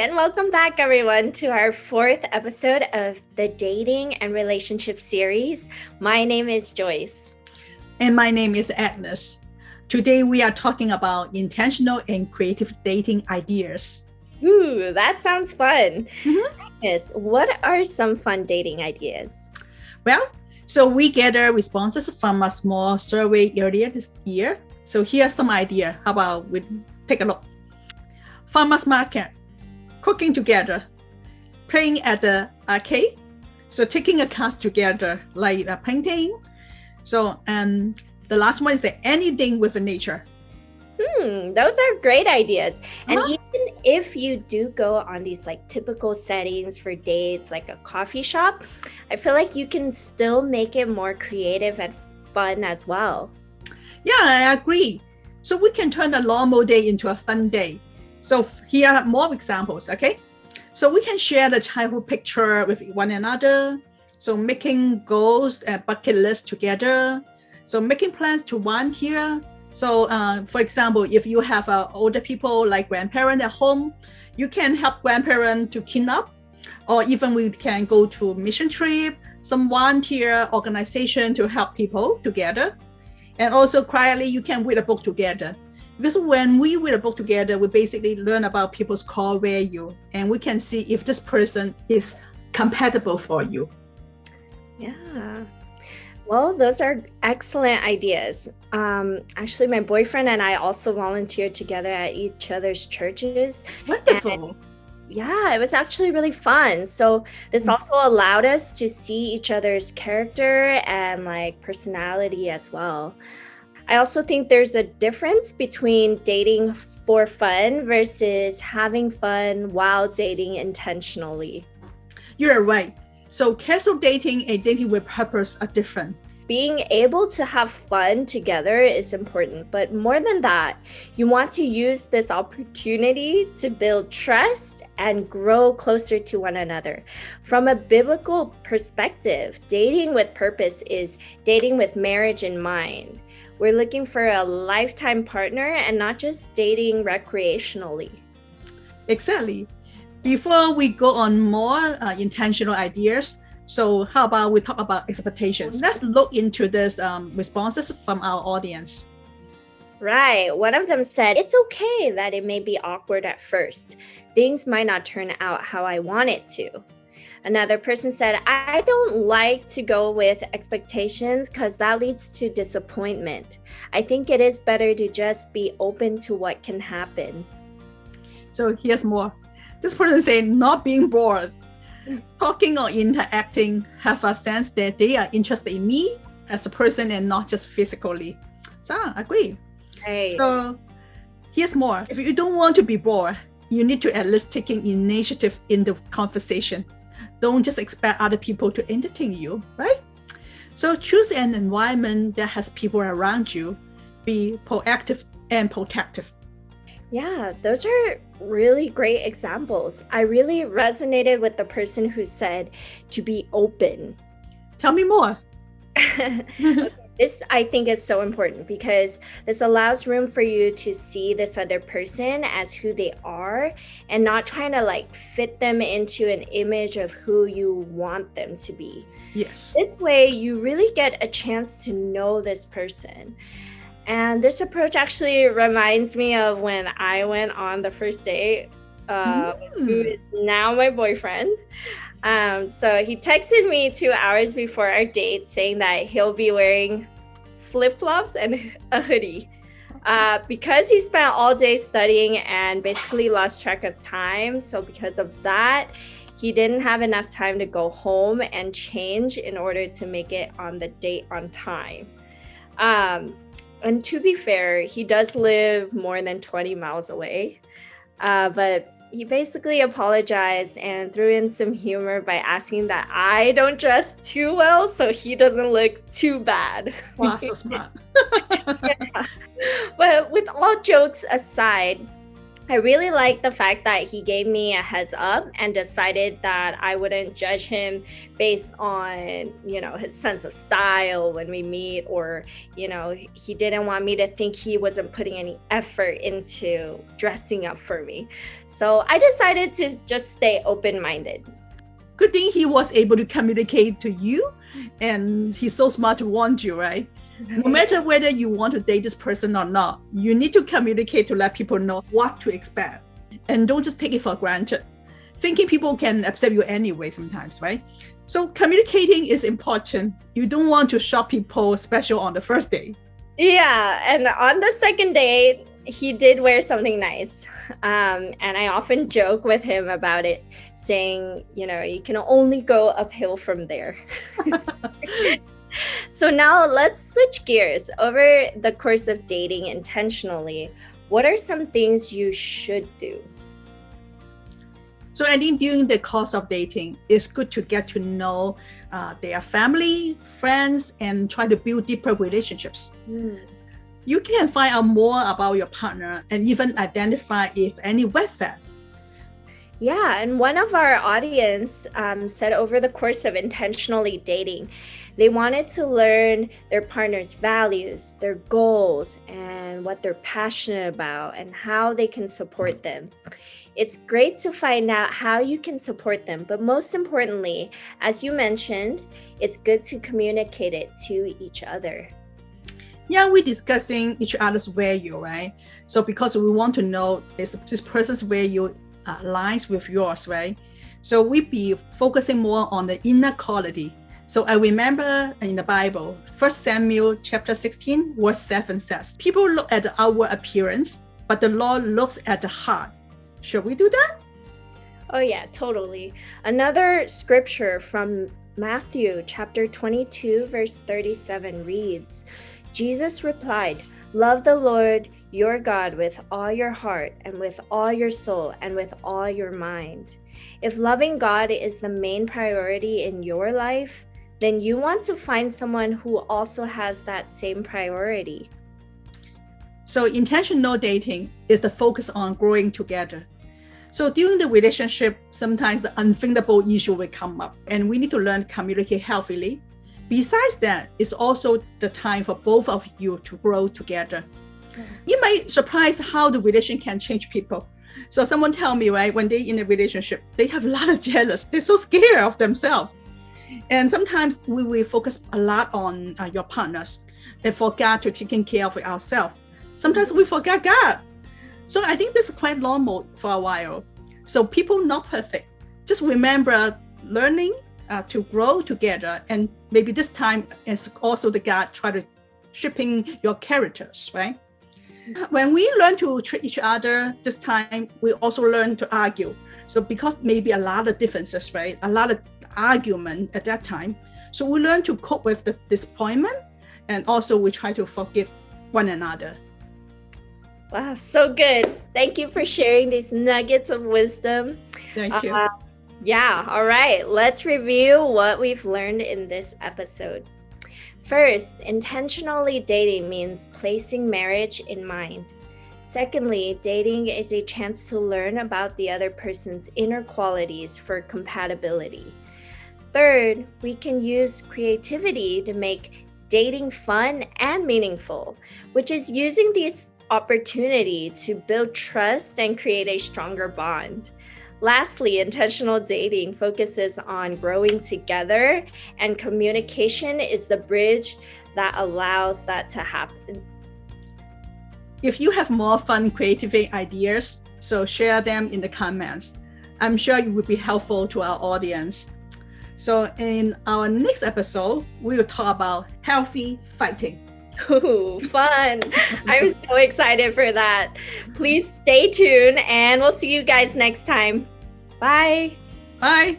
and welcome back, everyone, to our fourth episode of the Dating and Relationship series. My name is Joyce. And my name is Agnes. Today we are talking about intentional and creative dating ideas. Ooh, that sounds fun. Mm-hmm. Agnes, what are some fun dating ideas? Well, so we gathered responses from a small survey earlier this year. So here's some idea. How about we take a look? Farmers market, cooking together, playing at the arcade, so taking a class together, like a painting. So, and the last one is anything with nature. Those are great ideas. And even if you do go on these like typical settings for dates, like a coffee shop, I feel like you can still make it more creative and fun as well. Yeah, I agree. So we can turn a normal day into a fun day. So here are more examples, okay? So we can share the childhood picture with one another. So making goals and bucket lists together. So making plans to volunteer. So for example, if you have older people like grandparents at home, you can help grandparents to clean up. Or even we can go to a mission trip, some volunteer organization to help people together. And also quietly, you can read a book together. Because when we read a book together, we basically learn about people's core value, and we can see if this person is compatible for you. Yeah. Well, those are excellent ideas. Actually, my boyfriend and I also volunteered together at each other's churches. Wonderful. Yeah, it was actually really fun. So this also allowed us to see each other's character and like personality as well. I also think there's a difference between dating for fun versus having fun while dating intentionally. You're right. So casual dating and dating with purpose are different. Being able to have fun together is important, but more than that, you want to use this opportunity to build trust and grow closer to one another. From a biblical perspective, dating with purpose is dating with marriage in mind. We're looking for a lifetime partner and not just dating recreationally. Exactly. Before we go on more intentional ideas, so how about we talk about expectations? Let's look into this responses from our audience. Right. One of them said, it's okay that it may be awkward at first. Things might not turn out how I want it to. Another person said, I don't like to go with expectations because that leads to disappointment. I think it is better to just be open to what can happen. So here's more. This person saying, not being bored. Talking or interacting, have a sense that they are interested in me as a person and not just physically. So I agree. Right. So here's more. If you don't want to be bored, you need to at least taking initiative in the conversation. Don't just expect other people to entertain you, right? So choose an environment that has people around you. Be proactive and protective. Yeah, those are really great examples. I really resonated with the person who said to be open. Tell me more. This, I think, is so important because this allows room for you to see this other person as who they are and not trying to like fit them into an image of who you want them to be. Yes. This way, you really get a chance to know this person. And this approach actually reminds me of when I went on the first date, who is now my boyfriend. So he texted me 2 hours before our date saying that he'll be wearing flip-flops and a hoodie because he spent all day studying and basically lost track of time. So because of that, he didn't have enough time to go home and change in order to make it on the date on time. And to be fair, he does live more than 20 miles away, but he basically apologized and threw in some humor by asking that I don't dress too well so he doesn't look too bad. Wow, so smart. Yeah. But with all jokes aside, I really like the fact that he gave me a heads up and decided that I wouldn't judge him based on, his sense of style when we meet, or, he didn't want me to think he wasn't putting any effort into dressing up for me. So I decided to just stay open-minded. Good thing he was able to communicate to you, and he's so smart to warn you, right? No matter whether you want to date this person or not, you need to communicate to let people know what to expect. And don't just take it for granted. Thinking people can accept you anyway sometimes, right? So communicating is important. You don't want to shock people, especially on the first date. Yeah, and on the second date, he did wear something nice. And I often joke with him about it, saying, you can only go uphill from there. So now let's switch gears. Over the course of dating intentionally, what are some things you should do? So I think during the course of dating, it's good to get to know their family, friends, and try to build deeper relationships. You can find out more about your partner and even identify if any red flag. Yeah, and one of our audience said over the course of intentionally dating, they wanted to learn their partner's values, their goals, and what they're passionate about, and how they can support them. It's great to find out how you can support them, but most importantly, as you mentioned, it's good to communicate it to each other. Yeah, we're discussing each other's value, right? So because we want to know is this person's value aligns with yours, right? So we be focusing more on the inner quality. So I remember in the Bible, 1 Samuel chapter 16, verse 7 says, people look at the outward appearance, but the Lord looks at the heart. Should we do that? Oh yeah, totally. Another scripture from Matthew chapter 22, verse 37 reads, Jesus replied, love the Lord your God with all your heart and with all your soul and with all your mind. If loving God is the main priority in your life, then you want to find someone who also has that same priority. So intentional dating is the focus on growing together. So during the relationship, sometimes the unthinkable issue will come up, and we need to learn to communicate healthily. Besides that, it's also the time for both of you to grow together. You might surprise how the relation can change people. So someone tell me, right, when they're in a relationship, they have a lot of jealous. They're so scared of themselves. And sometimes we will focus a lot on your partners and forget to taking care of ourselves. Sometimes we forget God. So I think this is quite normal for a while. So people not perfect. Just remember learning to grow together, and maybe this time is also the God try to shaping your characters, right? When we learn to treat each other this time, we also learn to argue. So because maybe a lot of differences, right? A lot of argument at that time. So we learn to cope with the disappointment, and also we try to forgive one another. Wow, so good. Thank you for sharing these nuggets of wisdom. Thank you. Yeah, all right. Let's review what we've learned in this episode. First, intentionally dating means placing marriage in mind. Secondly, dating is a chance to learn about the other person's inner qualities for compatibility. Third, we can use creativity to make dating fun and meaningful, which is using this opportunity to build trust and create a stronger bond. Lastly, intentional dating focuses on growing together, and communication is the bridge that allows that to happen. If you have more fun, creative ideas, so share them in the comments. I'm sure it would be helpful to our audience. So in our next episode, we will talk about healthy fighting. Ooh, fun. I'm so excited for that. Please stay tuned, and we'll see you guys next time. Bye. Bye.